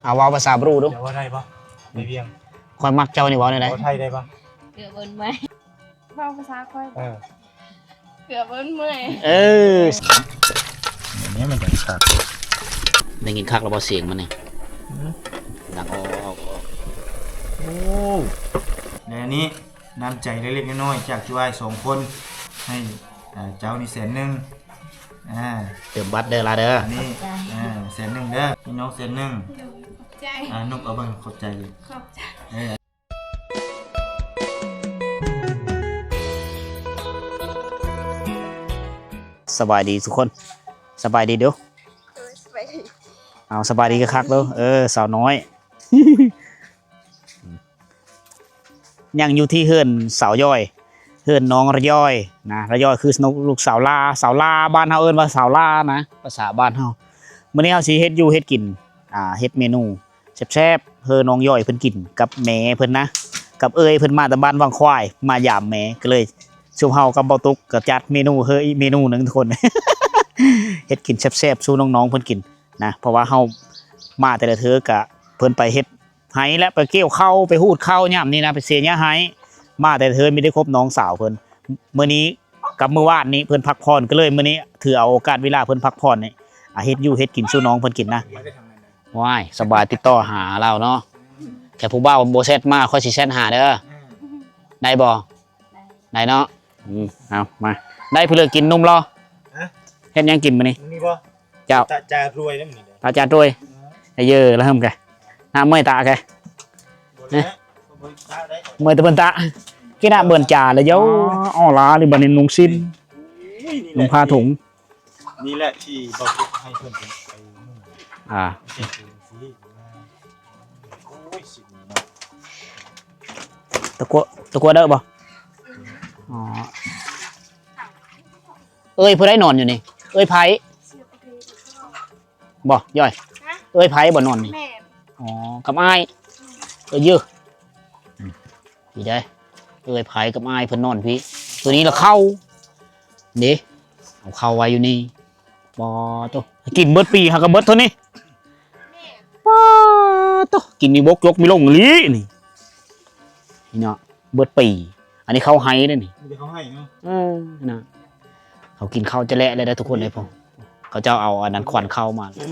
เอาว่าภาษาบรูดูเดี๋ยวว่าได้ปะในเวียงคอยมักเจ้านี่ว่าได้ไหนไทยได้ปะเกือบบนไหมเบาภาษาค่อยเกือบบนเมื่อยอย่างนี้มันจะขาดได้ยินคักแล้วบ่เสียงมันนี่ดังออกโอ้ในอันนี้น้ำใจเล็กๆน้อยๆจากช่วย2 คนให้เจ้านี่100,000เติมบัตรเด้อล่ะเด้อนี่100,000เด้อพี่น้อง100,000ใจนุกเอาเบิ่งขอบใจเลยขอบใจสบายดีทุกคนสบายดีเด้อเอาสบายดีก็คักเด้อสาวน้อยยังอยู่ที่เฮือนสาวย่อยเฮือนน้องระย่อยนะระย่อยคือลูกสาวลาบ้านเฮาเอิ้นว่าสาวลานะภาษาบ้านเฮามื้อนี้เฮาสิเฮ็ดอยู่เฮ็ดกินเฮ็ดเมนูแซ่บๆเฮือน้องย่อยเพิ่นกินกับแม่เพิ่นนะกับเอ้ยเพิ่นมาแต่บ้านวังควายมายามแม่ก็เลยชุมเฮากับเบาตุกก็จัดเมนูอีกเมนูนึงทุกคนเฮ็ดกินแซ่บๆสู่น้องๆเพิ่นกินนะเพราะว่าเฮามาแต่ละเทื่อก็เพิ่นไปเฮ็ดไห้และไปเกี่ยวข้าวไปหูดข้าวยามนี่นะไปเสียหญ้าไห้มาแต่เธอไม่ได้คบน้องสาวเพิ่นมื้อนี้กับมื้อวานนี้เพิ่นพักผ่อนก็เลยมื้อนี้ถือเอาโอกาสเวลาเพิ่นพักผ่อนนี่เฮ็ดอยู่เฮ็ดกินสู่น้องเพิ่นกินนะว้ายสบายติดต่อหาเราเนาะแค่ผู้บ่าวบ่เซตมาค่อยสิเซตหาเด้อได้บ่ได้เนาะเอามาได้เพื่อกินนุ่มรอเฮ็ดยังกินมื้อนี้นี่บ่เจ้าตาจารวยนำนี่ตาจารวยให้เยอะแล้วเฮิ่มแกน้าเมื่อยตาแกเมื่อยตะเบิ่นตากี่น่ะเบิ่นจ่าเลยเย้อ้อลาหรือบัดนี้นุ่งซินนุ่งผ้าถุงนี่แหละที่บ่ให้เพิ่นไปตะกัวเด้อบ่อ๋อเอ้ยผู้ใดนอนอยู่นี่เอ้ยไผบ่ย่อยเอ้ยไผบ่นอนนี่อ๋อกับอ้ายเยอะพี่ได้เอ้ยไผกับอ้ายเพิ่นนอนพี่ตัวนี้ละเข้าเด้เอาเข้าไว้อยู่นี่บ่ตัวกินเบิดปีหาก็เบิดเท่านี้ป้าตัวกินนี่บกยกมีลงลีนี่เนาะเบิดปีอันนี้เข้าไห้เด้นี่เขาให้เนาะนะเขากินข้าวจะและเลยได้ทุกคนเลยพ่อเขาเจ้าเอาอันนั้นขวัญเข้ามาเพิ่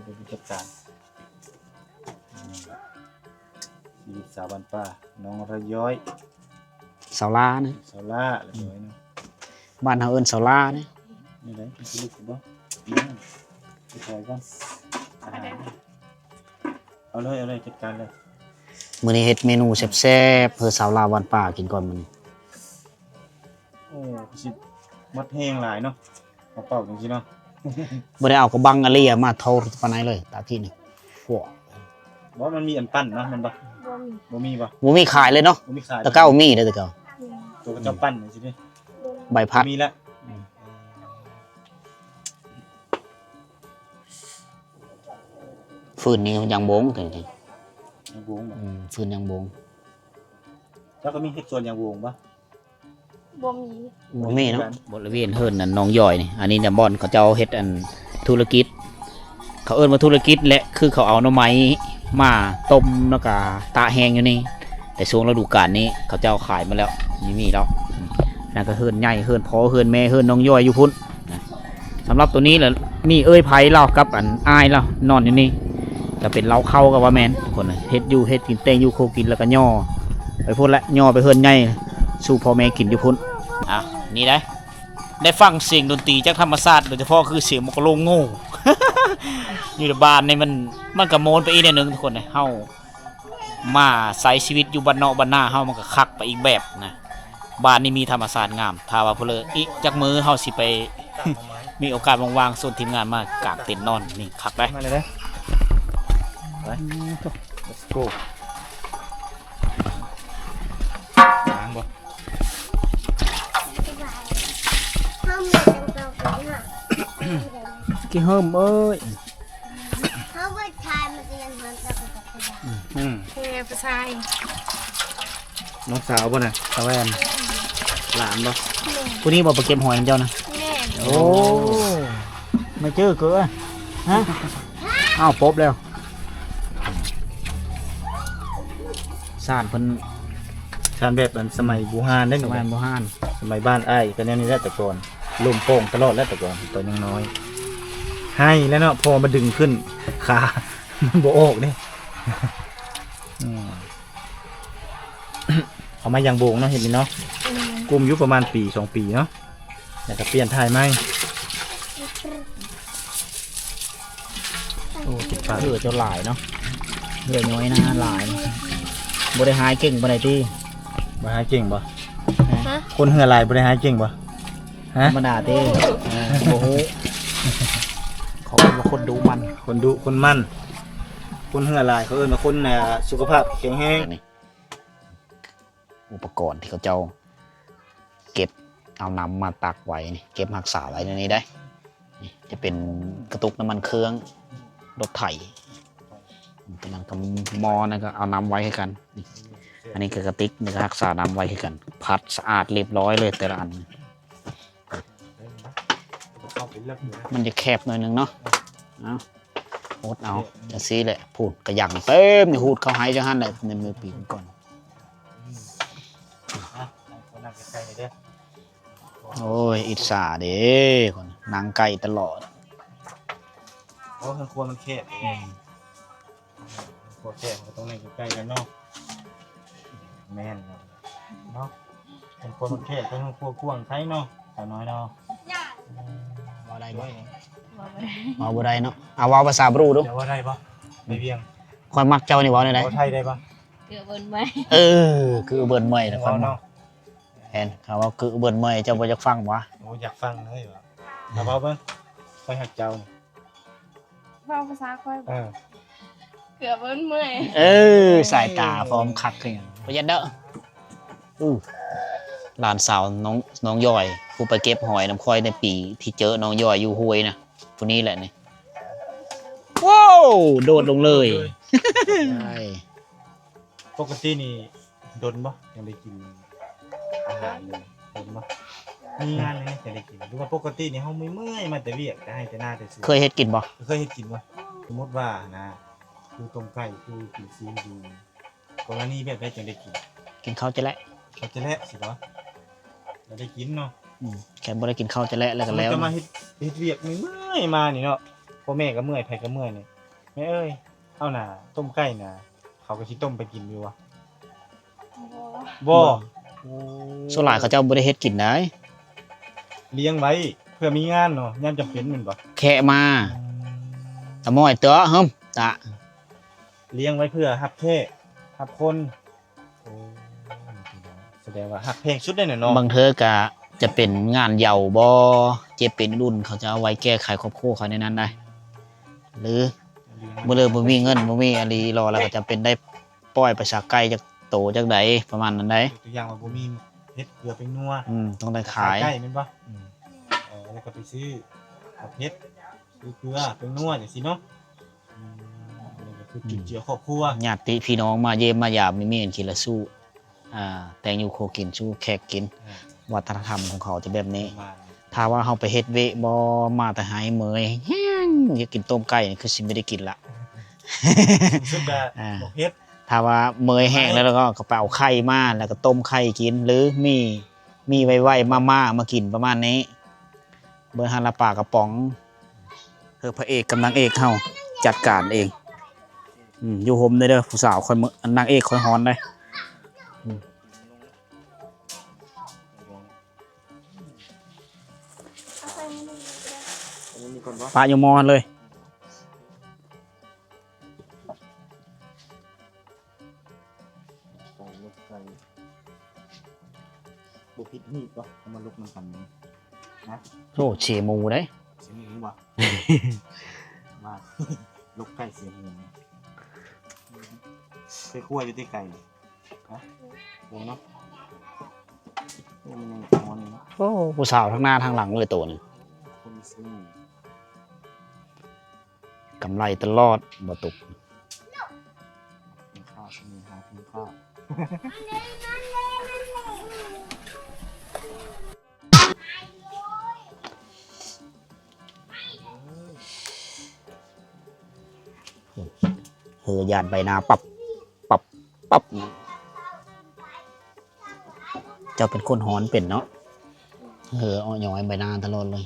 นเป็นผู้จัดการชีวิตสาวบ้านป่าน้องระย้อยสาวลานะสาวลาอะไรอย่างเงี้ยบ้านเฮาเอิ้นสาวลาเนี่ยนี่เลยพี่ลูกบ่ไปใส่ก่อนเอาเลยจัดการเลยมื้อนี้เฮ็ดเมนูแซ่บๆเพื่อสาวลาบ้านป่ากินก่อนมื้อนี้โอ้สิมัดแห้งหลายเนาะเอาเป่าจังซี่เนาะบ่ได้เอากระบังอะไรมาเท่าปานไหนเลยตาที่นี่ฟัวบ่มันมีอันปั้นเนาะมันบ่มีบ่บ่มีขายเลยเนาะบ่มีขายตะเก้ามีเด้อตะเก้าตัวกระเจ้าปั้นจังซี่เด้ใบพัดมีแล้วฟืนนี่ยังบงจริงๆยังบงบ่ฟืนยังบงแล้วก็มีเฮ็ดส่วนยังบงบ่บ่มีเนาะบริเวณเฮิรนนั่นน้องย่อยนี่อันนี้เนี่ยบ่อนเขาเจ้าเฮ็ดอันธุรกิจเขาเอิ้นว่าธุรกิจและคือเขาเอาหน่อไม้มาต้มแล้วก็ตาแห้งอยู่นี่แต่ช่วงฤดูกาลนี้เขาเจ้าขายมาแล้วมีแล้วนั่นก็เฮิรนใหญ่เฮิรนพ่อเฮิรนแม่เฮิรนน้องย่อยอยู่พุ่นสำหรับตัวนี้แหละมีเอ้ยไผเรากับอันอ้ายเรานอนอยู่นี่จะเป็นเล้าเข้ากับว่าแมนทุกคนเฮ็ดอยู่เฮ็ดกินเต้งอยู่โคกินแล้วก็ย่อไปพุ่นละย่อไปเฮิรนใหญ่สู่พ่อแม่กินอยู่พุ่นนี่ได้ฟังเสียงดนตรีจากธรรมชาติโดยเฉพาะคือเสียงมกโลงโง่อยู่ในบ้านนี่มันก็โมนไปอีกนึงทุกคนเฮามาใช้ชีวิตอยู่บ้านนอกบ้านหน้าเฮามันก็คักไปอีกแบบนะบ้านนี้มีธรรมชาติงามถ้าว่าพุ่นเลยอีกจักมือเฮาสิไปมีโอกาสว่างๆส่วนทีมงานมากางเต็นท์นอนนี่คักได้มาเลยไป let's go ล้างบ่กี่เฮิมเอ้ยเขาไปทายมันจะยังมันจะเป็นผู้ชายน้องสาวบ่น่ะตะแวนหลานบ่ผู้นี้บ่ไปเก็บหอยเจ้านะโอ้ไม่เจอเกลือฮะ อ้าวปุ๊บแล้วสานเพิ่น ชานแบบสมัยบูฮานได้ ส หนู มัยโบราณ สมัยบ้านอ้ายก็แนวนี้แหละแต่ก่อนลมโป่งตลอดแล้วแต่ก่อนตอนยังน้อย ให้แล้วเนาะพอมาดึงขึ้นขา มันโบออกเนี่ย เอามาอย่างโบงเนาะเห็นไหมเนาะกลุ่มอยู่ประมาณปี2 ปีเนาะแล้วก็เปลี่ยนถ่ายไหม โอ้ติดเหือเจ้าหลายเนาะเหือน้อยนะหลายบริหายเก่งบ่ได้ที่ บริหารเก่งบ่ ฮะ คนเหือลายบริหารเก่งบ่ฮะ ธรรมดาที่โอ้โหเขาเป็นว่าคนดูมัน คนดุคนมั่นคนเหือลายเขาเอิ้นว่าคนสุขภาพแข็งแรง นี่อุปกรณ์ที่เขาเจ้าเก็บเอาน้ำมาตักไว้นี่เก็บรักษาไว้ในนี้ได้นี่จะเป็นกระตุกน้ำมันเครื่องรถไถเป็นนั่นกับหมอนั่นก็เอาน้ำไว้ให้กันนี่อันนี้คือกระติกนี่ก็รักษาน้ำไว้ให้กัน พัดสะอาดเรียบร้อยเลยแต่ละอัน มันจะแคบหน่อยนึงเนาะเอาโหดเอาจะซีแหละพูดกระยังเต็มนี่หูดเขาให้จะหันเลยในมือปีนก่อนโอ้ยอิจฉาเด้คนนางไก่ตลอด เพราะครัวมันแคบครัวแคบมันก็ต้องเล่นใกล้ๆกันเนาะแม่นเนาะครัวมันแคบต้องครัวกว้างใครเนาะแต่น้อยเนาะ ว่าได้บ่ว่าบ่ได้เนาะเอาว่าภาษาบรูดู เดี๋ยวว่าได้ปะไม่เพียง คอยมักเจ้านี่ว่าได้ไหน ว่าไทยได้ปะ เกือบเบิ้ลไหม เออคือเบิ่นเมย์นะค เอา รับ เนาะ เห็นเขาว่าคือเบิ่นเมย์เจ้าบ่อยากฟังวะ โอ้อยากฟังเลยวะเอาเบาเบิ้งค่อยหักเจ้านี่ ฟังภาษาค่อย เออ เกือบเบิ้ลเมื่อย เออสายตาพร้อมคักคือหยังประหยัดเด้อหลานสาวน้องย่อยผู้ไปเก็บหอยน้ำค่อยในปีที่เจอน้องย่อยอยู่ห้วยนะผู้นี้แหละนี่ว้าวโดดลงเลยใช่ ปกตินี่ดนปะยังได้กินอาหารเลยดนปะมีงานเลยนะยังได้กินหรือว่าปกตินี่เขาไม่เมื่อยมาแต่เวียกแต่ให้แต่หน้าแต่ซื้อ เคยเฮ็ดกินบ่ เคยเห็นกินปะสมมติว่านะคือต้มไก่คือกินซีนดูกรณีแบบได้จังได้กิน กินข้าวจะและ เขาจะและสิวะเราได้กินเนาะ แค่บ่ได้กินข้าวจะและแล้วก็แล้ว จะมาเฮ็ดเวียกเมื่อยมานี่เนาะพ่อแม่ก็เมื่อยไผก็เมื่อยนี่แม่เอ้ยเอาน่ะต้มไก่น่ะเขาก็สิต้มไปกินอยู่วะบ่ ส่วนหลายเขาเจ้าบ่ได้เฮ็ดกินได้ เลี้ยงไว้เพื่อมีงานเนาะยามจำเป็นแม่นบ่ แค่มาตะม้อยเตอเฮิมตะ เลี้ยงไว้เพื่อรับแค่รับคนโอ้แสดงว่าฮักเพลงชุดได้น่ะเนาะ บางเทอก็จะเป็นงานเหยาบ่เจ็บเป็นรุ่นเขาจะเอาไว้แก้ไขครอบครัวเขาในนั้นได้ หรือบ่เลยบ่มีเงินบ่มีอะไรรอแล้วก็จะเป็นได้ปล่อยประชาไก่จักโตจักใดประมาณนั้นได้ ตัวอย่างว่าบ่มีเฮ็ดเกลือเป็นนัว ต้องได้ขาย ใกล้แม่นบ่แล้วก็ไปซื้อเฮ็ดซื้อเกลือเป็นนัวจังซี่เนาะนี่ก็คือจุดเจือครอบครัว ญาติพี่น้องมาเยี่ยมมายามมีเห็นกินละสู้แต่งอยู่โคกินสู้แขกกินวัฒนธรรมของเขาจะแบบนี้ มา ถ้าว่าเฮาไปเฮ็ดเวะบ่มาแต่หายเมยแห้งอยากกินต้มไก่นี่คือสิไม่ได้กินละ สุดแบบบอกเฮ็ด ถ้าว่าเมยแห้งแล้วเราก็ไปเอาไข่มาแล้วก็ต้มไข่กิน หรือมีไว้มากินประมาณนี้ เบอร์ฮาลาปลากระป๋องพระเอกกับนางเอกเฮาจัดการเองอยู่โฮมได้เด้อผู้สาวคอยนางเอกคอยฮ้อนได้ปลาอยู่มอเลย บุพิษนี่ปะเอามาลุกมันกันนะ โอ้เชมูได้ เสียงหมูวะมาลุกไก่เสียงหมูไปคั่วอยู่ที่ไก่ฮะโอ้เนาะนี่มันยังร้อนอยู่เนาะ โอ้ผู้สาวทั้งหน้าทั้งหลังเลยตัวนึง คนซื้อก ำไรตลอดบ่ตก กินข้าวมีหากินข้าว เฮอยานใบหน้าปับปับปับเจ้าเป็นคนหอนเป็นเนาะเฮอเอาหยอยใบหน้าตลอดเลย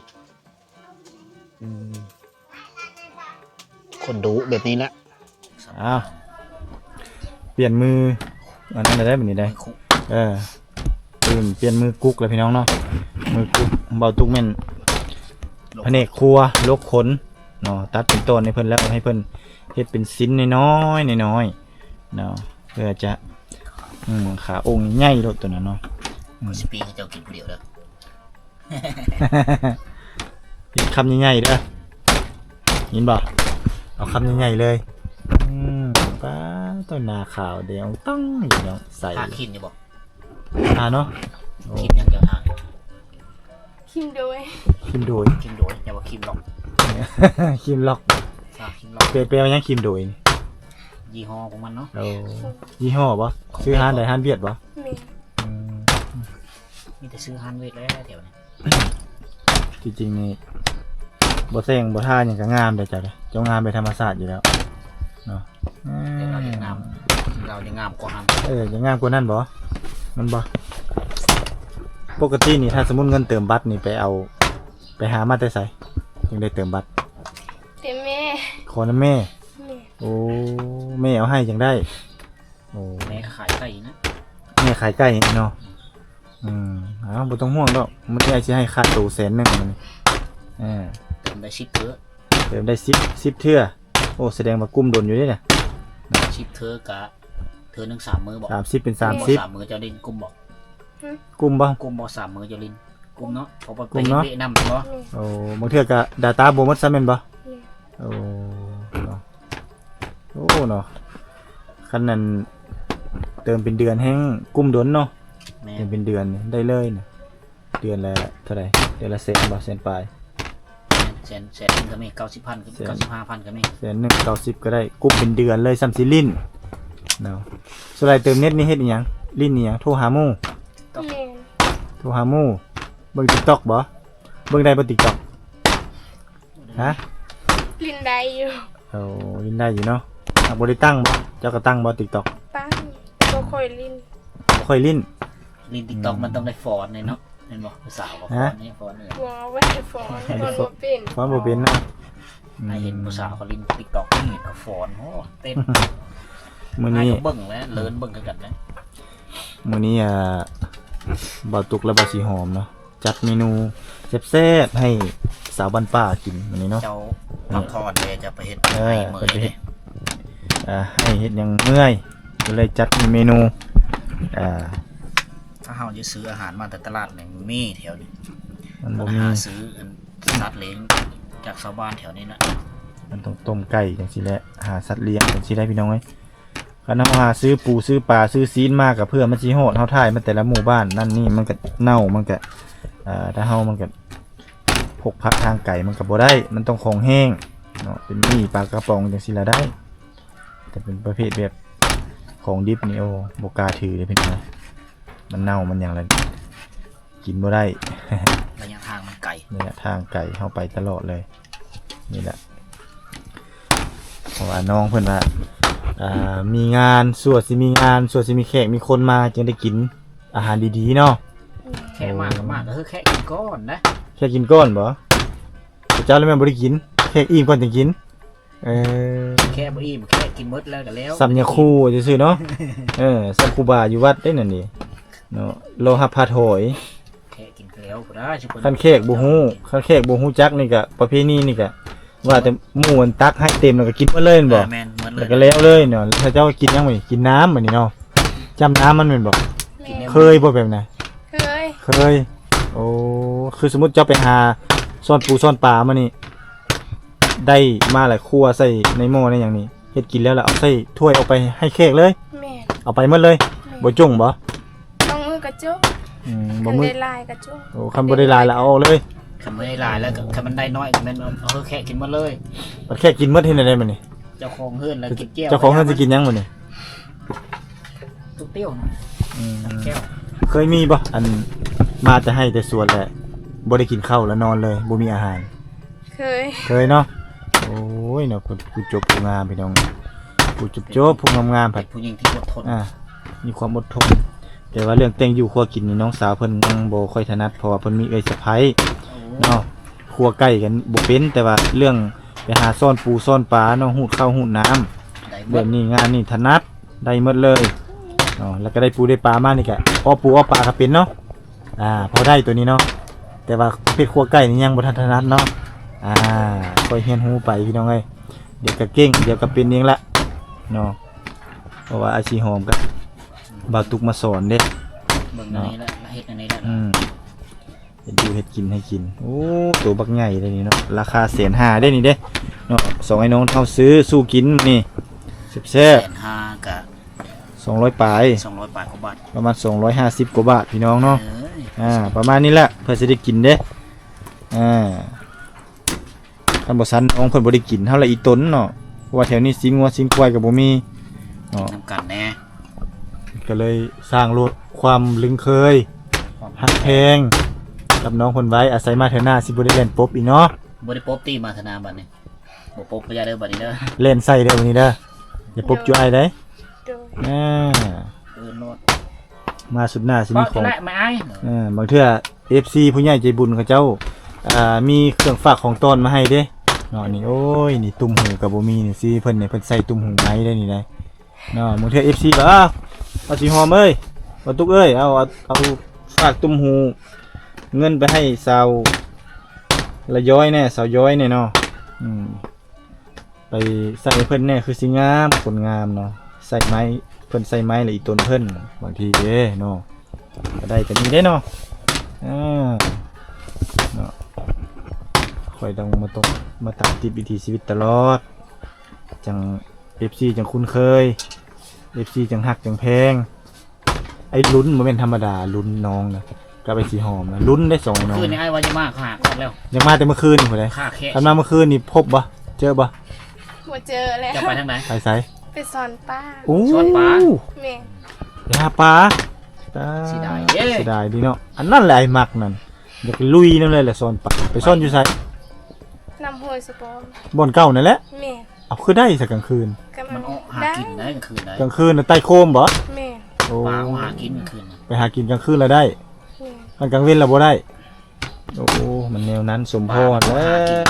คนดุแบบนี้แหละ อ้าวเปลี่ยนมืออันนั้นได้แบบนี้ได้เปลี่ยนมือกุ๊กเลยพี่น้องเนาะมือกุ๊กเบาตุกแม่นแผนกครัวลกขนเนาะตัดเป็นต้นให้เพิ่นแล้วให้เพิ่นเฮ็ดเป็นชิ้นน้อยๆน้อยๆเนาะเพื่อจะขาองค์ใหญ่ๆตัวนั้นเนาะ สปีเขาเจ้ากินผู้เดียวเด้อ กินคำใหญ่ๆเด้อยินบ่เอาคำใหญ่ๆเลยป้าต้นนาขาวเดียวต้องอยู่เนาะใส่ ทาคินอยู่บอก เนาะ คิมยังเกี่ยวทาง คิมโดย คิมโดย คิมโดยอย่าว่าคิมหรอก คิมล็อก คิมหรอก เปลวยังคิมโดยนี่ ยี่ห้อของมันเนาะ ยี่ห้อบ่ซื้อห้านใดห้านเวียดบ่ แม่ มีแต่ซื้อฮันเวทแล้วแถวนี้ จริงๆนี่บ่แซงบ่ท่าหยังก็งามเด้อจ้ะเจ้างามไปธรรมชาติอยู่แล้วเนาะ เดี๋ยวเราจะงามกว่าฮัน ยังงามกว่านั้นบ่มันบ่ปกตินี่ถ้าสมมุติเงินเติมบัตรนี่ไปหามาแต่ไสถึงได้เติมบัตร เต็มแม่ ขอน้ำแม่ แม่ โอ้แม่เอาให้จังได้โอ้ แม่ขายไก่นะ แม่ขายใกล้เนาะบ่ต้องห่วงดอกมันสิให้ค่าตู้100,000มันนี่ เติมได้ชิปเถอะ เติมได้10เทื่อโอ้แสดงว่ากุ้มดนอยู่เด้เนี่ย ชิปเธอกะเธอ1 3 มื้อบอก 30เป็น 3 30 มื้อจะลินกุมบอก กุ้มบ่ กุมบอก3 มื้อจะลินกุมเนาะเพราะว่า กุมเนาะ ไปนำเนาะ โอ้บางเทื่อก็ data บ่หมดซะแม่นบ่ แม่ โอ้เนาะโอ้เนาะคันนั้นเติมเป็นเดือนแฮงกุ้มดนเนาะ แม่ เติมเป็นเดือนนี่ได้เลยเนี่ยเดือนละเท่าไหร่เดือนละแสนบ่แสนปลาย แสนก็มี90,000ก็95,000ก็มี แสนหนึ่ง90ก็ได้กุ้มเป็นเดือนเลยซ้ำสิลิ้นเนาะส่วนใหญ่เติมเน็ตนี่เฮ็ดอีหยังลิ้นอีหยังโทรหาหมู่ แม่ โทรหาหมู่เบิ่ง TikTok บ่เบิ่งได้บ่ TikTok ฮะ ลินได้อยู่ เอาลิ้นได้อยู่เนาะบ่ได้ตั้งบ่เจ้าก็ตั้งบ่ TikTok ตั้งก็ค่อยลิน บ่ค่อยลิ้น ลิน TikTok มันต้องได้ฟอนเลยเนาะเห็นบ่ภาษาว่าฟอนนี่ฟอนนี่ หัวไว้ฟอนบ่เป็น ฟ้อนบ่เป็นนะ ไอเห็นภาษาเขาลิน TikTok นี่ก็ฟอนโอ้เต้น มื้อ ให้ นี้ เขาเบิ่งแล้วเลินเบิ่งกันนะ มื้อนี้บ่าวตุกและบ่าวสีหอมเนาะจัดเมนูแซ่บๆให้สาวบ้านป่ากินมื้อนี้เนาะ เจ้าพักทอดเลยจะไปเฮ็ด เออ ให้มื้อนี้ ให้เฮ็ดหยังเมื่อยก็เลยจัดเมนูถ้าเฮาจะซื้ออาหารมาแต่ตลาดเนี่ยมีแถวนี้ มัน มั บ่ น มี หาซื้อสัตว์เลี้ยงจากชาวบ้านแถวนี้นะ มันต้องต้มไก่จังซี่แหละหาสัตว์เลี้ยงจังซี่ได้พี่น้องเอ้ยคันเฮาหาซื้อปูซื้อปลาซื้อซีนมาก็เพื่อมันสิโหดเฮาถ่ายมาแต่ละหมู่บ้านนั่นนี่มันก็เน่ามันก็ถ้าเฮามันก็พกพักทางไก่มันก็บ่ได้มันต้องของแห้งเนาะเป็นนี่ปลากระป๋องจังซี่ละได้ แต่เป็นประเภทแบบของดิบนี่โอ้บ่กล้าถือเลยพี่น้องมันเน่ามันหยังไรกินบ่ได้ ระยะทางมันไกล นี่แหละทางไก่เข้าไปตลอดเลยนี่แหละเพราะว่าน้องเพิ่นว่ามีงานส่วนสิมีงานส่วนสิมีแขกมีคนมาจึงได้กินอาหารดีๆเนาะ แค่มากก็มากก็คือแค่กินก้อนนะ แค่กินก้อนบ่พระเจ้าแล้วแม่นบ่ได้กินแขกอิ่มก่อนจึงกินแค่บ่อิ่มแค่กินหมดแล้วก็แล้ว สัมยาคูซื่อๆเนาะสัมคูบาอยู่วัดได้นั่นนี่เนาะโลหะพาโถย แค่กินก็แล้วก็ได้ทุกคน คันแขกบ่ฮู้คันแขกบ่ฮู้จักนี่ก็ประเพณีนี่ก็ว่าแต่หมู่มันตักให้เต็มแล้วก็กินหมดเลยบ่ แม่นเหมือนเล แล้ ยว ก็แล้วเลยเนาะถ้าเจ้ากินยังไงกินน้ำแบบนี้เนาะจำน้ำมันเป็นบอก แม่ เคยบ่แบบไหน เคย โอ้คือสมมติเจ้าไปหาซ่อนปูซ่อนปลามานี่ได้มาหลายครัวใส่ในหม้อในอย่างนี้เฮ็ดกินแล้วล่ะเอาใส่ถ้วยเอาไปให้แขกเลย แม่ เอาไปหมดเลยบ่จุ่งบ่ ต้องมือกระจุก บ่ คัน มือ ได้ลายกระจุก โอ้คันบ่ได้หลายแล้วเอาออกเลย คันไม่ได้หลายแล้วก็คันมันได้น้อยก็แม่นเอาแค่กินหมดเลย บัดแขกกินหมดเฮ็ดได้มันนี่ เจ้าของเฮือนแล้วกินแก้ว เจ้าของเพิ่นสิกินยังมื้อนี่ ทุกเตี้ยวแก้ว เคยมีบ่อันมาแต่ให้แต่สวนแหละบ่ได้กินข้าวแล้วนอนเลยบ่มีอาหาร เคย เคยเนาะโ โอ้ยเนาะผู้จบผู้งามพี่น้องผู้จบผู้งามๆผั เป็ ด นผู้หญิงที่อดทน มีความอดทนแต่ว่าเรื่องแต่งอยู่ครัวกินนี่น้องสาวเพิ่นยังบ่ค่อยถนัดเพราะว่าเพิ่นมีเอ้ยสะใภ้เนาะครัวใกล้กันบ่เป็นแต่ว่าเรื่องไปหาซ่อนปูซ่อนปลาเนาะหูดข้าวหูดน้ำ ได้หม เรื่อ ด งนี้งานนี่ถนัดได้หมดเลยเนาะแล้วก็ได้ปูได้ปลามานี่ก็อ้อปูอ้อปลาก็เป็นเนาะพอได้ตัวนี้เนาะแต่ว่าเป็ดครัวไก่นี่ยังบ่ทันถนัดเนาะค่อยเรียนรู้ไปพี่น้องเอ้ยเดี๋ยวก็เก่งเดี๋ยวก็เป็นเองละเนาะเพราะว่าอาชีพหอมก็บ่าวตุกมาสอนเด้ เบิ่งอันนี้แล้วเฮ็ดอันนี้แล้ว เห็ดดูเห็ดกินให้กินโอ้ตัวบักใหญ่เลยนี่เนาะราคา150,000ได้นี่เด้เนาะสองไอ้น้องเท่าซื้อสู้กินนี่แซ่บ 1,500กับ 200ปลาย 200บาทกว่าบาท ประมาณ250กว่าบาทพี่น้องเนาะ เอ้ย ประมาณนี้แหละเพื่อจะได้กินเด้ท่านบ่ซันน้องเพิ่นบ่ได้กินเท่าละอีตนเนาะเพราะว่าแถวนี้สิงวัวสิงควายก็บ่มีเนาะ ทำกันแน่ ก็เลยสร้างโลดความลึงเคยฮักแพงกับน้องเพิ่นไว้อาศัยมาเถอะหน้าสิบ่ได้เล่นปบอีกเนาะ บ่ได้ป๊อบตีมาธนาบัดนี้บ่ป๊อบบ่ยาเด้อบัดนี้เด้อ เล่นใส่เด้อวันนี้เด้ออย่าปบจุ้ายเด้ โดย โนด มาสุดหน้าสิ บ่ มีข จะ อง ได้ไม่อาย บางเทื่อ FC ผู้ใหญ่ใจบุญเขาเจ้ามีเครื่องฝากของต้อนมาให้เด้เนาะนี่โอ้ยนี่ตุ่มหูกับบ่มีนี่สิเพิ่นเนี่ยเพิ่นใส่ตุ่มหูไม้ได้นี่ได้เนาะบางเทื่อ FC บ่เอาสิหอมเอ้ยบ่ตุกเอ้ยเอาฝากตุ่มหูเงินไปให้สาวละย้อยแน่สาวย้อยแน่เนาะไปใส่เพิ่นแน่คือสิงามคนงามเนาะใส่ไม้เพิ่นใส่ไม้ละอีต้นเพิ่นบางทีเด้เนาะก็ได้กันนี้ได้เนาะเนาะคอยต้องมาตามติดวิถีชีวิตตลอดจัง FC จังคุ้นเคย FC จังหักจังแพงไอ้ลุ้นบ่แม่นธรรมดาลุ้นน้องนะกับไอ้สีหอมนะลุ้นได้สองน้อง คืนนี้ไอ้ว่าจะมาหาก่อนแล้ว ยังมาแต่เมื่อคืนนี่พุ่นเลย ค่าแค่ คันมาเมื่อคืนนี่พบบ่เจอบ่ บ่เจอแล้ว จะไปทางไหน ไปไส ไปสอนป้า โอ้ สอนปลา แม่ ไปหาปลา เสียดายเด้ เสียดายดีเนาะอันนั่นแหละไอ้มักนั่นอยากไปลุยนั่นเลยแหละซ่อนปลาไปซ่อนอยู่ไส นำห้วยสปอม บ่อนเก่านั่นแหละ แม่ เอาคือได้สักกลางคืน ก็ มันออกหา ได้ กินได้กลางคืนได้ กลางคืนน่ะใต้โคมบ่ แม่ โอ้ ปลาเอาหากินกลางคืนน่ะ ไปหากินกลางคืนแล้วได้ แม่ มันกลางเว้นแล้วบ่ได้โอ้มันแนวนั้นสมพรแล้ว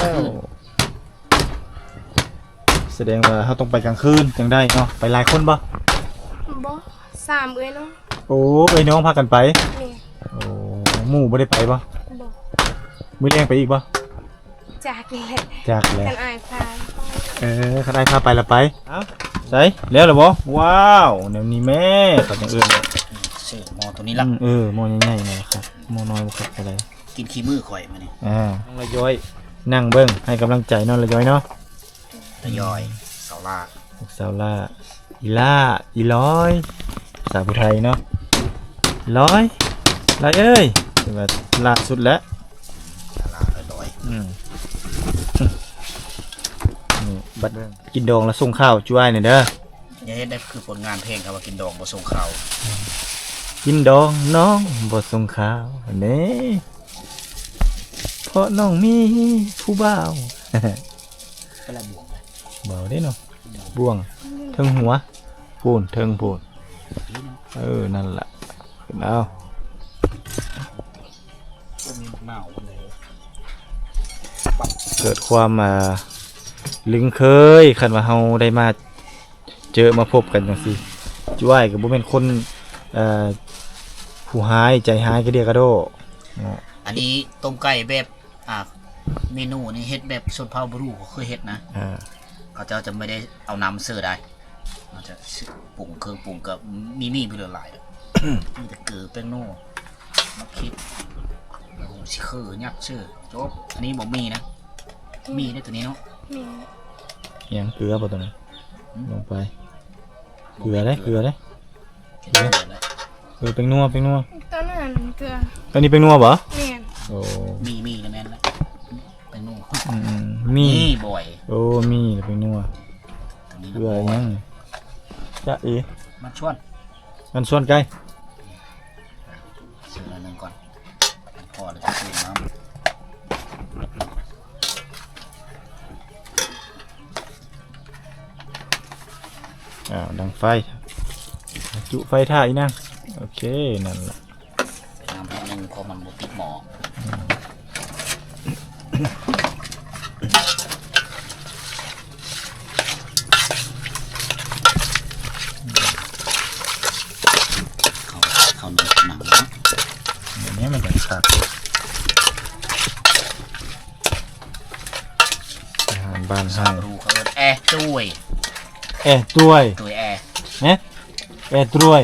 แสดงว่าเฮาต้องไปกลางคืนจังได้เนาะไปหลายคนบ่ บ่สามเอ้ยเนาะ โอ้เอ้ยน้องพากันไป แม่ โอ้หมู่บ่ได้ไปบ่ บ่ มื้อแรงไปอีกบ่ จากนี่แหละ จากแล้ว กันอายพา คันได้พาไปละไปเอ้าใส่แล้วเหรอบ่ว้าวแนวนี้แม่ก็จังเอิ้นเลย ซื้อหม้อตัวนี้ละ หม้อใหญ่ๆหน่อยครับหม้อน้อยบ่ครับอะไร กินขี้มือข่อยมานี่ น้องละย้อยนั่งเบิ่งให้กำลังใจน้องละย้อยเนาะ ตะยอยเสาลา ลูกสาวล่าอีล่าอีร้อยภาษาผู้ไทยเนาะร้อยเอ้ยถือว่าล่าสุดแล้ว ตลาดลอย นี่บัดกินดองแล้วส่งข้าวจ้วยหน่อยเด้อ อย่าเฮ็ดได้คือผลงานเพลงครับว่ากินดองบ่ส่งข่าว กินดองน้องบ่ส่งข้าวเน่เพราะน้องมีผู้บ่าว ก็ละบวง เบาได้เนาะบ่วงเทิงหัวพูนเทิงพูนนั่นล่ะขึ้นเอา ก็มีเมาเลย เกิดความลึงเคยคันว่าเฮาได้มาเจอมาพบกันจังซี่จ้วยก็บ่แม่นคนผู้หายใจหายก็เดียกระโดเนาะ อันนี้ต้มไก่แบบเมนูนี่เฮ็ดแบบชนเผ่าบรูเขาเคยเฮ็ดนะเขาเจ้าจะไม่ได้เอาน้ำเสิร์ฟได้เขาจะปรุงเครื่องปรุงกับมีเพื่อหลาย มีแต่เกลือแป้งโน่มะขิดโอ้โหสิคือยักษ์ชื่อจบอันนี้บอกมีนะมีได้ตัวนี้เนาะ แม่ เอียงเกลือบ่ตัวนั้นลงไปเกลือเด้ เกลือเลย เป็นนัว ตอนนั้นเกลือ อันนี้เป็นนัวบ่ แม่ โอ้ มีกันแน่นแล้วแป้งโน่ มี บ่อย โอ้มีเป็นนัว ตัวนี้ เกลือยังจะอี มาชวน มันส่วนไก่ ซื้ออันนึงก่อนพอแล้วจะซื้อน้ำ ดังไฟจุไฟท่าอีนั่งโอเคนั่นแหละ น้ำนิดนึงเพราะมันบ่ติดหม้อเขาเนื้อหนังเนาะ อย่างนี้มันจะขาดอาหารบ้านห้าง ดูเขาแอร์ด้วย ด้วย ตัวแอร์ เนี่ยด้วย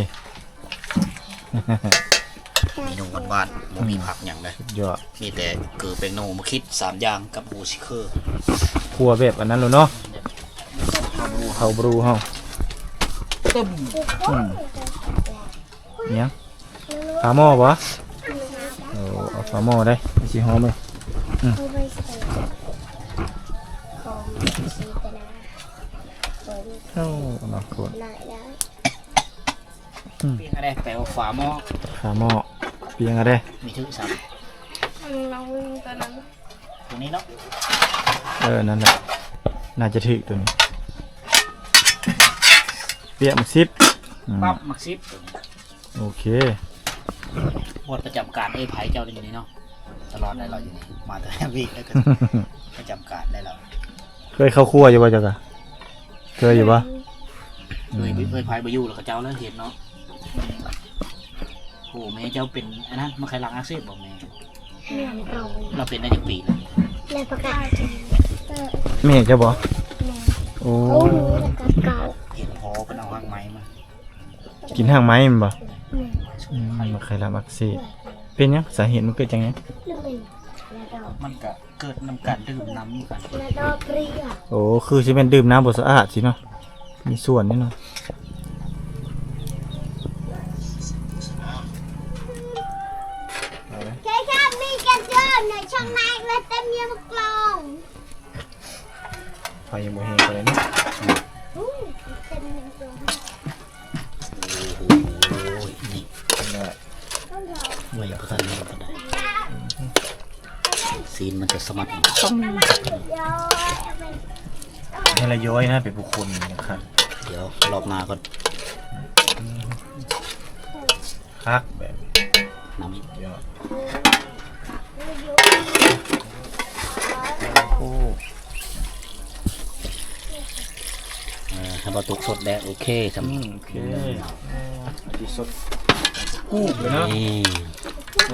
เมนูบ้านๆบ่มีผักอย่างเลย ยอด มีแต่เกลือเป็นโนมาคิด3อย่างกับบูชิเคอร์ ครัวแบบอันนั้นเลยเนาะเขาบรูเฮา ตึ้ม เนี่ยฝาหม้อปะเอาฝาหม้อได้ไม่ใช่หอมเลย เขาไม่ใส่ของสีตนาคน โอ้หนักคน หน่อยได้ เปียงอะไรแปลว่าฝาหม้อ ฝาหม้อเปียงอะไร มีชื่อซ้ เราตอนนั้น ำตัวนี้เนาะ นั่นแหละน่าจะถึกตัวนี้เปียกมาซิป ปั๊บมักซิป โอเค หมดประจำการไอ้ไผ่เจ้าอยู่นี่เนาะตลอดได้เราอยู่นี่มาแต่วีคแล้วก็ประจำการได้เรา เคยเข้าครัวอยู่ป่ะจ๊ะกะเคยอยู่ป่ะ เคยไผ่บายูแล้วก็เจ้าแล้วเห็นเนาะโอ้แม่เจ้าเป็นอันนั้นมาใครล้างอาเซียนบอกแม่ เรา เราเป็นได้ยังปีแล้ว ในประกาศ แม่จะบอกโอ้ โอ้โหแล้วก็เก่า เห็นพอเป็นเอาห้างไม้มา กินห่างไม้มันบ่มาใครละมักซีเป็นยังสาเหตุมันเกิดจากไง เรื่องเป็นแล้วดอก มันก็เกิดน้ำกันดื่มน้ำกัน แล้วดอกเปรี้ยว โอ้คือสิเป็นดื่มน้ำบ่สะอาดสิเนาะมีส่วนนี่เนาะ แค่ข้ามีกันเจอในช่องในและเต็มเมียมกลอง ไฟยังบ่แห้งไปเลยเนาะ เต็มเมียมกลอง โอ้ยนี่ไม่ก็ทันนี่ก็ได้ซีนมันจะสมัด เดี๋ยวเป็น นี่ละย้อยนะเป็นบุคคลนะครับ เดี๋ยวรอบหน้าก็ คักแบบ น้ ยอด ำโอ้ถ้าบะตุกสดแดงโอเคสำ โอเคที่สดกู้เลยเนาะ นี่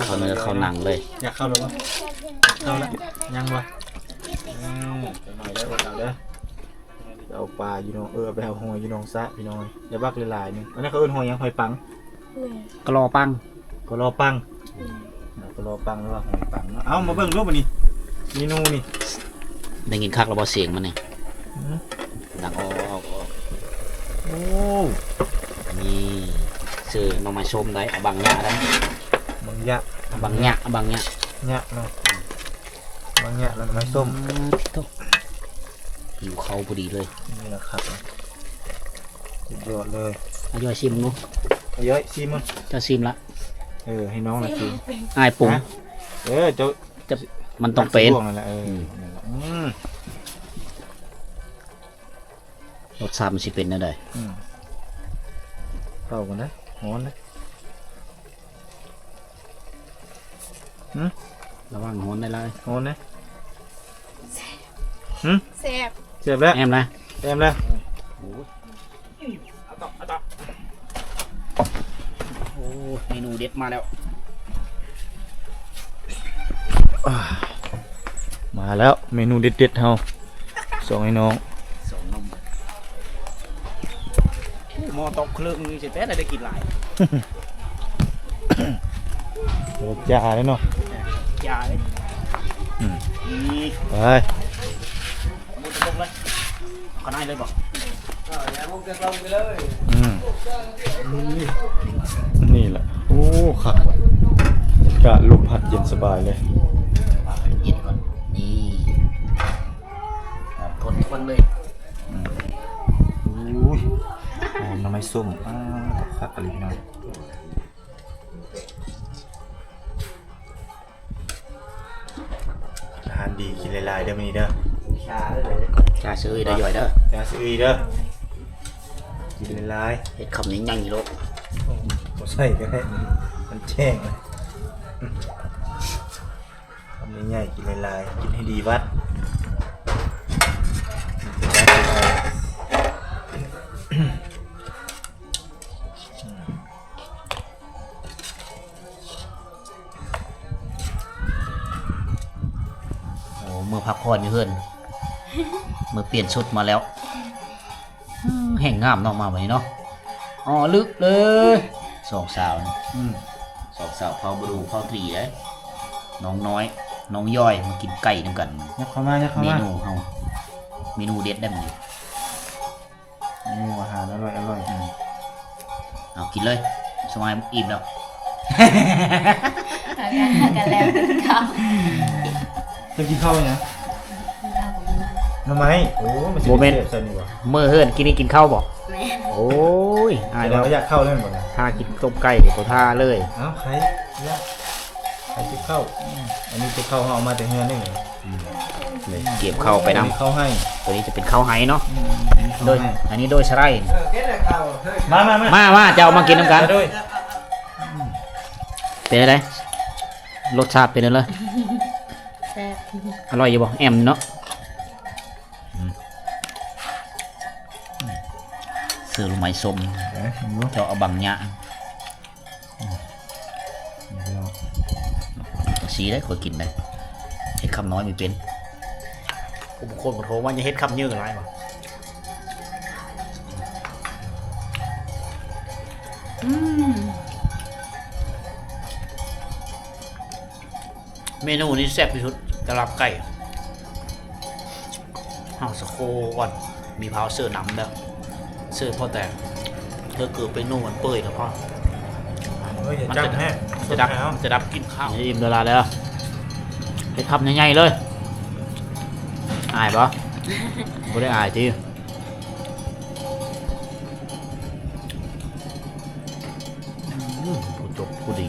เขาเนื้อเขาหนังเลย อยากเข้าเลยปะเข้าแล้วยังวะจะหน่อยได้อดเอาเด้อเอาปลาอยู่น้องไปเอาหอยอยู่น้องซะพี่น้อยอย่าบักหลายๆนึงอันนี้เขาเอิ้นหอยยังหอยปัง กรอปัง ก็รอปังก็รอปังหรือว่าหอยปังเนาะเอามาเบิ่งรูปอันนี้เมนูนี่ ได้ยินคักแล้วบอเสียงมันนี่ดังออก โอ้ นี่ซื้อมามาชมได้เอาบางหยะได้ บางยะ บางหยะบางหยะ ยะเนาะบางยะแล้วไม้ส้ม ตุ๊กอยู่เขาพอดีเลย นี่นะครับสุดยอดเลย เอาย่อยซิมนู้ เอาเยอะชิมมั้ง เจ้าซิมละ ให้น้องนะชิม อ้ายปรุง เจ้า จะมันต้องเป็น นั่นแหละนั่นแหละ รสชาติมันสิเป็นนั่นเลย เข้ากันนะหอนนะ ระวังหอนได้เลย หอนนะ แซ่บ เจ็บแล้ว แอมนะ เต็มแล้ว โอ้เมนูเด็ดมาแล้ว มาแล้วเมนูเด็ดๆเฮาส่งให้น้อง สองนมหม้อตกเครื่องนึงเสร็จแล้วได้กินหลาย เดี๋ยวจ่าเลยเนาะ ยาเลยนี่ ไป มุดลงเลยขนาดเลยบอก นี่แหละโอ้ขัดกะลมพัดเย็นสบายเลย เย็นก่อนนี่ทนเลย อุ้ยหอมน้ำไม้ส้มคักอะไรพี่น้องอาหารดีกินหลายๆเด้อมื้อนี้เด้อ ชาซื้อได้ย่อยเด้อ อย่าซื้ออีกเด้อ กินหลาย เห็ดคำนี้ยังอยู่รถ ๆบ่ใส่ก็ได้มันแจ้งเลยทำใหญ่ๆกินหลายๆกินให้ดีวัด โอ้มือพักผ่อนอยู่เพื่อนมือเปลี่ยนชุดมาแล้วแห่งงามเนาะมาแบบนี้เนาะอ๋อลึกเลยสองสาวนี่สองสาวเผาบรูเผาตรีเลยน้องน้อยน้องย่อยมากินไก่ด้วยกัน ยักเข้ามายักเข้า เม มา นูเขาเมนูเด็ดได้มั้ย อาหารอร่อยอร่อย เอากินเลยสมัยอิ่มแล้ว กันแล้วข้าว จะกินข้าวยังทำไมโอ้มันสิเสียบใส่นี่วะ เมื่อเฮิร์นกินนี่กินข้าวบอก แม่ โอ้ยอาย เรา แล้ว อยากเข้าเล่นบ่นะ ถ้ากินต้มไก่เดี๋ยวเขาท่าเลย เอ้าใครอยากใครจะเข้าอันนี้จะเข้าเอามาแต่เฮือนนี่ เลยเก็บเข้าไปนำ เข้าให้ ตัวนี้จะเป็นข้าวไห้เนาะโดยอันนี้โดยชะไร มา จะเอามากินน้ำกัน ด้วย เป็นอะไรรสชาติเป็นอะไร แซ่บ อร่อยอยู่บ่แอมเนาะเสือลูกไม้ส้มเจ้าเอาบังยะสีได้คอยกินได้เฮ็ดคำน้อยไม่เป็นผมคนมาโทรว่าจะเฮ็ดคำยืดอะไรบ่เมนูนี้แซ่บที่สุดกะลาบไก่เฮาสะโคก่อนมีพาวเสื้อน้ำแล้วเสื้อพ่อแต่เธอเกิดไปนู่นมันเปื่อยแล้วพ่อ เฮ้ยอย่าจับแม่ จะดับกินข้าวอิ่มเวลาแล้วไปทำใหญ่ๆเลยอายปะไม่ได้อายทีผู้จบผู้ดี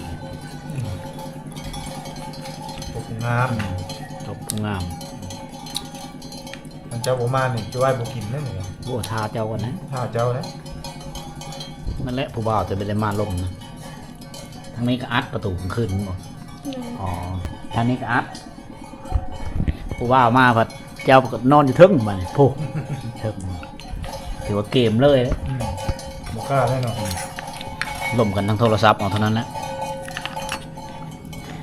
ปกงาม จบผู้งาม มันเจ้าบ่มานี่จะไหว้บ่กินนั่นเหมือนกัน ผู้ทาเจ้ากันนะ ถ้าเจ้านะ นั่นแหละผู้บ่าวจะไปได้มาลมนะทางนี้ก็อัดประตูขึ้นหมดอ๋อทางนี้ก็อัดผู้บ่าวมาพัดเจ้าก็นอนอยู่ทึ่งมาเนี่ยผู้ทึ่งถือว่าเกมเลยนะ บ่กล้าแน่นอน ล่มกันทั้งโทรศัพท์เอาเท่านั้นแหละ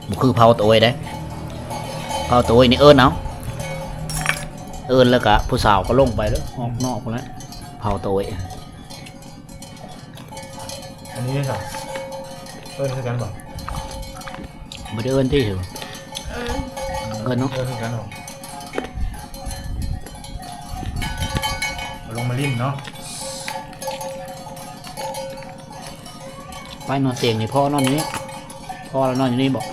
บุคือเผาตัวเองได้เผาตัวเองนี่เอิญเอาเอิญแล้วก็ผู้สาวก็ลงไปแล้วออกนอกไปแล้วเผาตัวเอง อันนี้ด้วยค่ะคือกันบ่ ไม่ได้เอิญที่ถือเอิญเนาะ คือกันบ่ลงมาลิ้นเนาะ ไปนอนเตียงนี่พ่อนอนอยู่นี่พ่อแล้วนอนอยู่นี่บอก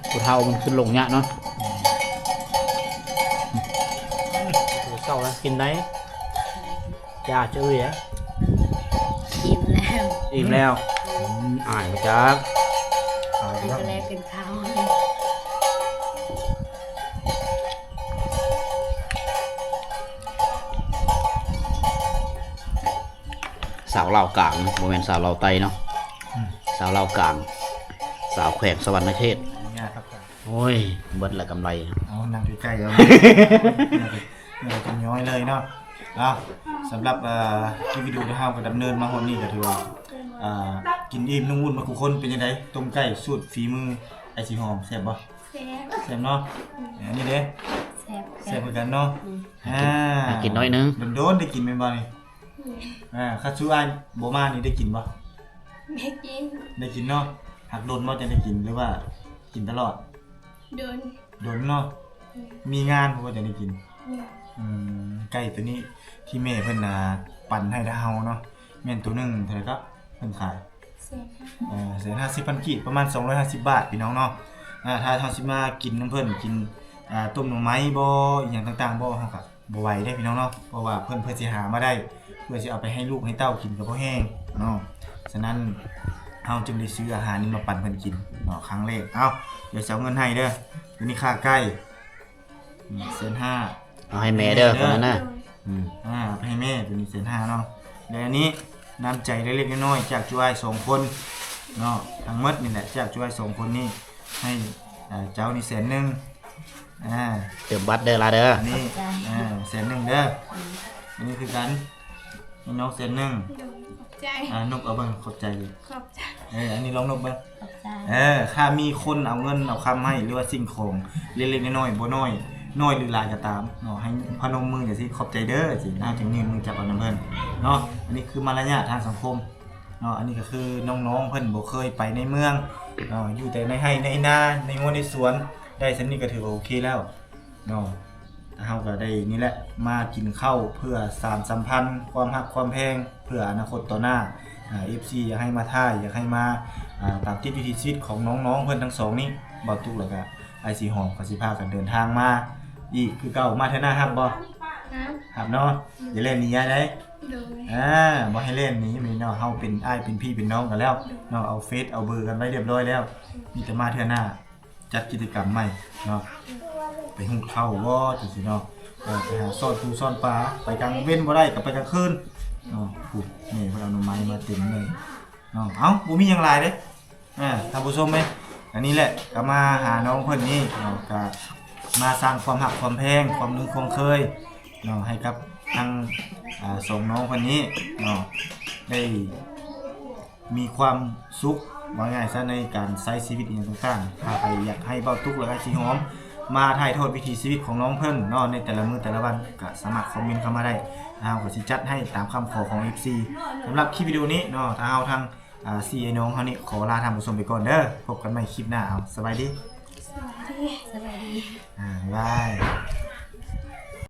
ผู้เฒ่ามันขึ้นลงเนี่ยเนาะเศร้าแล้วกินได้ยาเจ้ยอ่ะ อิ่มแล้ว อิ่มแล้วอ่านมาจาก เอา ให้ ละ กันแล้วกินข้าว สาวลาวกลางโมเมนต์สาวลาวไตเนาะสาวลาวกลางสาวแขวงสวรรค์เทศ เนี่ยครับ โอ้ยเบิดละกำไร เอานั่งใกล้ๆแล้วเราจะย้อยเลยเนาะเอาสำหรับคลิปวิดีโอที่เราก็ดำเนินมาวันนี้ก็ถือว่ากินอิ่มนุ่มวุ่นมาคุคนเป็นยังไงต้มไก่สูตรฝีมือไอซีหอมแซ่บบ่ แซ่บ แซ่บเนาะอันนี้เด้ แซ่บ แซ่บเหมือนกันเนาะ ให้กินน้อยนึง โดนๆได้กินแม่นบ่นี่คัตสึอ้ายบ่มานี่ได้กินบ่ ไม่กิน ได้กินเนาะหักโดนบ่จะได้กินหรือว่ากินตลอด โดน โดนเนาะมีงานบ่จะได้กินไก่ตัวนี้ที่แม่เพิ่นปั่นให้ดาวเนาะแม่นตัวหนึงเท่าไหร่ครับเพิ่นขาย แซ่บ 150,000กีบประมาณ250 บาทพี่น้องเนาะถ้าเฮาสิมากินน้ำเพิ่นกินต้มหน่อไม้บ่อีหยังต่างๆบ่เฮาก็บ่ไหวเด้พี่น้องเนาะเพราะว่าเพิ่นสิหามาได้เพื่อสิเอาไปให้ลูกให้เต้ากินก็บ่แห้งเนาะฉะนั้นเฮาจึงได้ซื้ออาหารนี้มาปั่นเพิ่นกินเนาะครั้งแรกเอ้าเดี๋ยวสิเอาเงินให้เด้อตัวนี้ค่าไก่1,500,000 เอาให้แม่เด้อคนนั้นนะ ไปให้แม่ตัวนี้1,500,000เนาะ และอันนี้น้ำใจเล็กๆน้อยๆจากจุ้ย2คนเนาะทั้งหมดนี่แหละจากจุ้ย2คนนี้ให้เจ้านี่100,000เติมบัตรเด้อล่ะเด้อ อันนี้100,000เด้ออันนี้คือกันนี่น้อง100,000 ใจ นกเอาเบิ่งขอบใจเลย ขอบใจ อันนี้ลองนกเบิ่ง ขอบใจ ถ้ามีคนเอาเงินเอาคำให้หรือว่าสิ่งของเล็กๆน้อยๆบ่น้อยน้อยหรือหลายก็ตามเนาะให้พนมมือจังซี่ขอบใจเด้อสิน่าจังยืนมือจับเอานำเพิ่นเนาะอันนี้คือมารยาททางสังคมเนาะอันนี้ก็คือน้องๆเพิ่นบ่เคยไปในเมืองเนาะอยู่แต่ในไร่ในนาในงัวในสวนได้ซั่นนี่ก็ถือว่าโอเคแล้วเนาะเฮาก็ได้นี่แหละมากินข้าวเพื่อสานสัมพันธ์ความรักความแพงเพื่ออนาคตต่อหน้าFC อยากให้มาท่ายอยากให้มาตามติดวิถีชีวิตของน้องๆเพิ่นทั้งสองนี่บ่ตุกแล้วก็ไอสีหอมก็สิพากันเดินทางมาอีกคือเก่ามาเท่าหน้าฮับบ่ นะ ฮับเนาะอย่าเล่นหนีได้ โดย บ่ให้เล่นหนีมื้อนี้เนาะเฮาเป็นอ้ายเป็นพี่เป็นน้องกันแล้วเนาะเอาเฟซเอาเบอร์กันไว้เรียบร้อยแล้วมีแต่มาเท่าหน้าจัดกิจกรรมใหม่เนาะไปหุงข้าวบ่จังซี่เนาะไปหาซ่อนปูซ่อนปลาไปกลางเว้นบ่ได้ก็ไปกลางคืนเนาะพูดนี่เพิ่นเอาหน่อไม้มาเต็มเลยเนาะเอ้าบ่มีหยังหลายเด้ท่านผู้ชมเอ้ยอันนี้แหละก็มาหาน้องเพิ่นนี่เนาะก็มาสร้างความรักความแพงความนึกความเคยเนาะให้กับทางส่งน้องคนนี้เนาะได้มีความสุขว่าง่ายซะในการใช้ชีวิตอย่างต่างๆถ้าใครอยากให้เบาทุกข์แล้วก็สิหอมมาถ่ายทอดวิถีชีวิตของน้องเพิ่นเนาะในแต่ละมื้อแต่ละวันก็สามารถคอมเมนต์เข้ามาได้เฮาก็สิจัดให้ตามคำขอของ FC สำหรับคลิปวิดีโอนี้เนาะถ้าเฮาทางไอ้น้องเฮานี่ขอลาท่านผู้ชมไปก่อนเด้อพบกันใหม่คลิปหน้าเอาสบายดี สวัสดี บ๊ายบาย